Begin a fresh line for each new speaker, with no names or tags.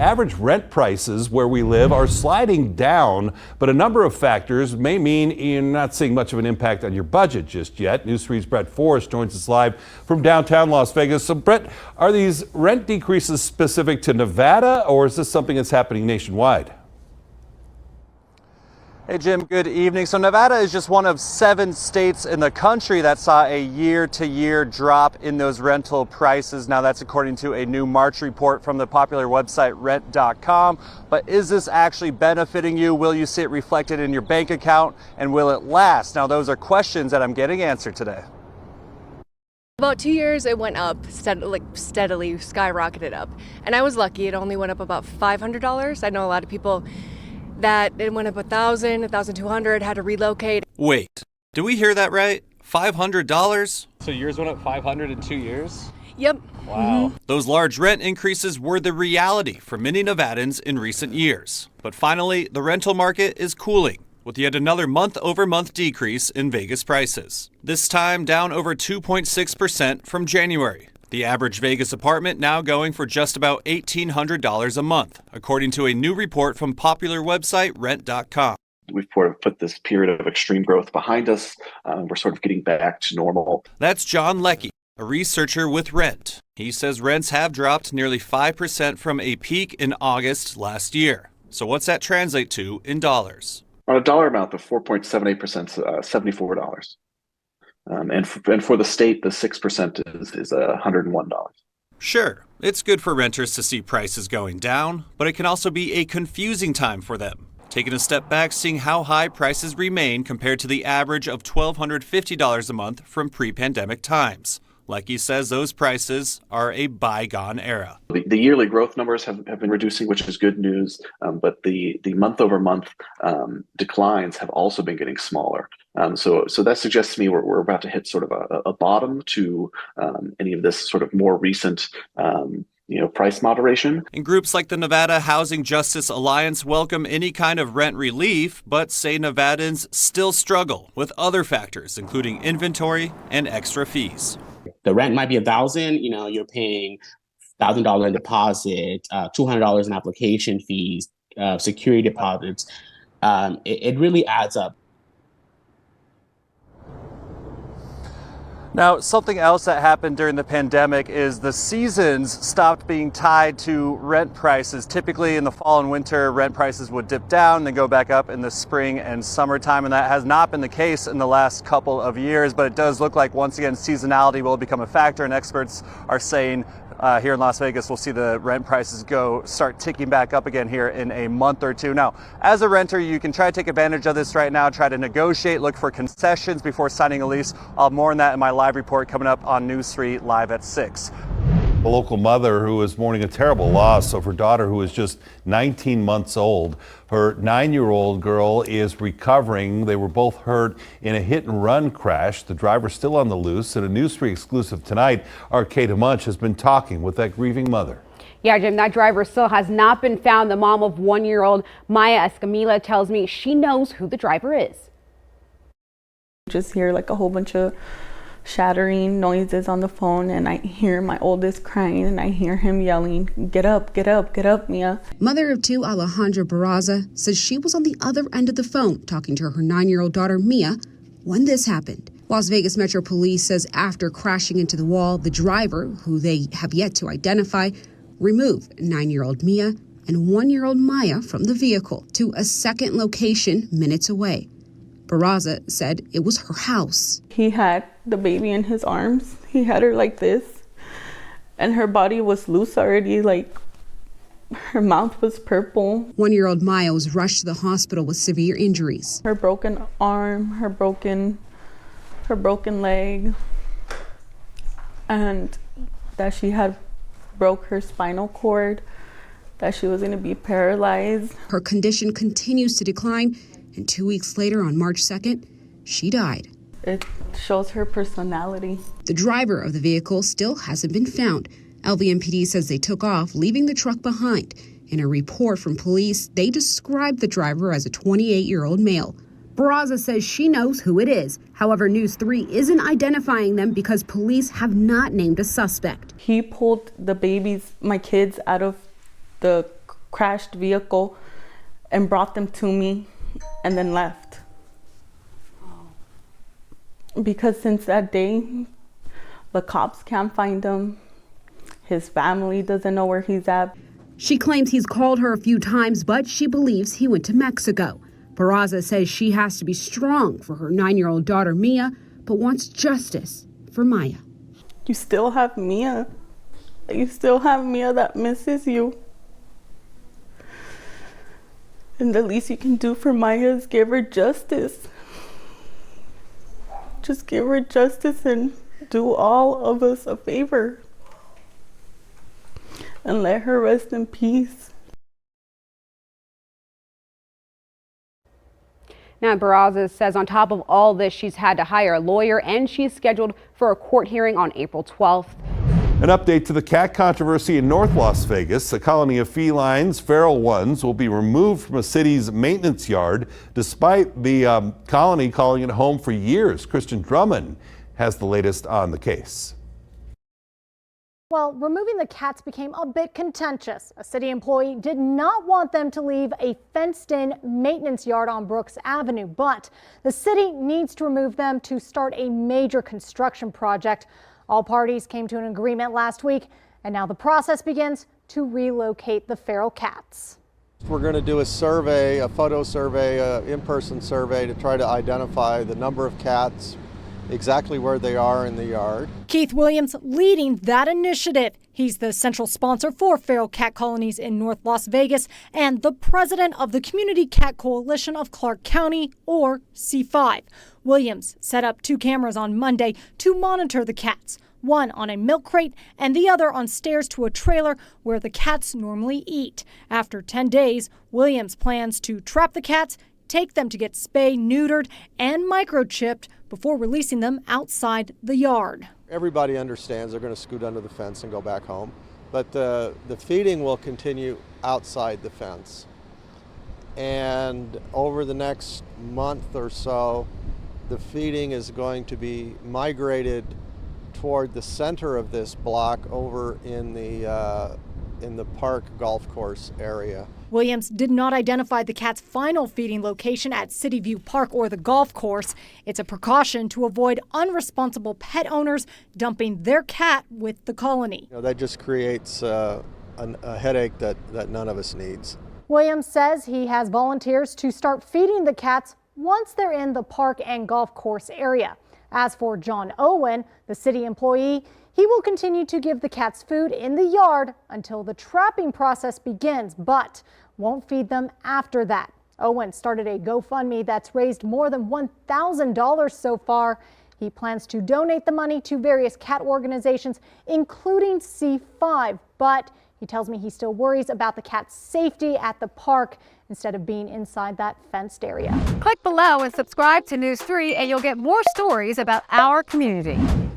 average rent prices where we live are sliding down, but a number of factors may mean you're not seeing much of an impact on your budget just yet. News 3's Brett Forrest joins us live from downtown Las Vegas. So, Brett, are these rent decreases specific to Nevada, or is this something that's happening nationwide?
Hey Jim, good evening. So Nevada is just one of 7 states in the country that saw a year-to-year drop in those rental prices. Now that's according to a new March report from the popular website rent.com. But is this actually benefiting you? Will you see it reflected in your bank account, and will it last? Now those are questions that I'm getting answered today.
About 2 years, it went up, steadily skyrocketed up. And I was lucky, it only went up about $500. I know a lot of people that it went up $1,000, $1,200, had to relocate.
Wait, did we hear that right? $500?
So yours went up $500 in 2 years?
Yep.
Wow.
Mm-hmm.
Those large rent increases were the reality for many Nevadans in recent years. But finally, the rental market is cooling, with yet another month-over-month decrease in Vegas prices. This time down over 2.6% from January. The average Vegas apartment now going for just about $1,800 a month, according to a new report from popular website rent.com.
We've put this period of extreme growth behind us. We're sort of getting back to normal.
That's John Leckie, a researcher with Rent. He says rents have dropped nearly 5% from a peak in August last year. So what's that translate to in dollars?
On a dollar amount, the 4.78% $74. And for the state, the 6% is $101.
Sure, it's good for renters to see prices going down, but it can also be a confusing time for them. Taking a step back, seeing how high prices remain compared to the average of $1,250 a month from pre-pandemic times. Leckie says those prices are a bygone era.
The yearly growth numbers have been reducing, which is good news, but the month-over-month declines have also been getting smaller. So that suggests to me we're about to hit sort of a bottom to any of this sort of more recent price moderation.
And groups like the Nevada Housing Justice Alliance welcome any kind of rent relief, but say Nevadans still struggle with other factors, including inventory and extra fees.
The rent might be $1,000, you're paying $1,000 in deposit, $200 in application fees, security deposits. It really adds up.
Now, something else that happened during the pandemic is the seasons stopped being tied to rent prices. Typically in the fall and winter, rent prices would dip down, then go back up in the spring and summertime, and that has not been the case in the last couple of years, but it does look like, once again, seasonality will become a factor, and experts are saying here in Las Vegas, we'll see the rent prices start ticking back up again here in a month or two. Now, as a renter, you can try to take advantage of this right now, try to negotiate, look for concessions before signing a lease. I'll have more on that in my live report coming up on News 3 live at 6.
A local mother who is mourning a terrible loss of her daughter, who is just 19 months old. Her 9-year-old girl is recovering. They were both hurt in a hit-and-run crash. The driver's still on the loose. And a News 3 exclusive tonight, our Kate Munch has been talking with that grieving mother.
Yeah, Jim, that driver still has not been found. The mom of 1-year-old Maya Escamilla tells me she knows who the driver is.
Just hear like a whole bunch of shattering noises on the phone, and I hear my oldest crying, and I hear him yelling, "Get up, get up, get up, Mia."
Mother of 2, Alejandra Barraza, says she was on the other end of the phone talking to her 9-year-old daughter, Mia, when this happened. Las Vegas Metro Police says after crashing into the wall, the driver, who they have yet to identify, removed 9-year-old Mia and 1-year-old Maya from the vehicle to a second location minutes away. Barraza said it was her house.
He had the baby in his arms. He had her like this, and her body was loose already, like her mouth was purple.
1-year-old Maya was rushed to the hospital with severe injuries.
Her broken arm, her broken leg, and that she had broke her spinal cord, that she was going to be paralyzed.
Her condition continues to decline, and 2 weeks later, on March 2nd, she died.
It shows her personality.
The driver of the vehicle still hasn't been found. LVMPD says they took off, leaving the truck behind. In a report from police, they described the driver as a 28-year-old male. Barraza says she knows who it is. However, News 3 isn't identifying them because police have not named a suspect.
He pulled the babies, my kids, out of the crashed vehicle and brought them to me and then left. Because since that day, the cops can't find him. His family doesn't know where he's at.
She claims he's called her a few times, but she believes he went to Mexico. Peraza says she has to be strong for her 9-year-old daughter, Mia, but wants justice for Maya.
You still have Mia. You still have Mia that misses you. And the least you can do for Maya is give her justice. Just give her justice and do all of us a favor. And let her rest in peace.
Now, Peraza says on top of all this, she's had to hire a lawyer and she's scheduled for a court hearing on April 12th.
An update to the cat controversy in North Las Vegas. A colony of felines, feral ones, will be removed from a city's maintenance yard despite the colony calling it home for years. Kristen Drummond has the latest on the case.
Well, removing the cats became a bit contentious. A city employee did not want them to leave a fenced-in maintenance yard on Brooks Avenue, but the city needs to remove them to start a major construction project. All parties came to an agreement last week, and now the process begins to relocate the feral cats.
We're going to do a survey, a photo survey, an in-person survey to try to identify the number of cats, exactly where they are in the yard.
Keith Williams leading that initiative. He's the central sponsor for feral cat colonies in North Las Vegas and the president of the Community Cat Coalition of Clark County, or C5. Williams set up 2 cameras on Monday to monitor the cats, one on a milk crate and the other on stairs to a trailer where the cats normally eat. After 10 days, Williams plans to trap the cats, take them to get spay-neutered and microchipped before releasing them outside the yard.
Everybody understands they're going to scoot under the fence and go back home, but the feeding will continue outside the fence. And over the next month or so, the feeding is going to be migrated toward the center of this block over in the park golf course area.
Williams did not identify the cat's final feeding location at City View Park or the golf course. It's a precaution to avoid unresponsible pet owners dumping their cat with the colony.
That just creates a headache that none of us needs.
Williams says he has volunteers to start feeding the cats once they're in the park and golf course area. As for John Owen, the city employee, he will continue to give the cats food in the yard until the trapping process begins, but won't feed them after that. Owen started a GoFundMe that's raised more than $1,000 so far. He plans to donate the money to various cat organizations, including C5, but he tells me he still worries about the cat's safety at the park instead of being inside that fenced area.
Click below and subscribe to News 3 and you'll get more stories about our community.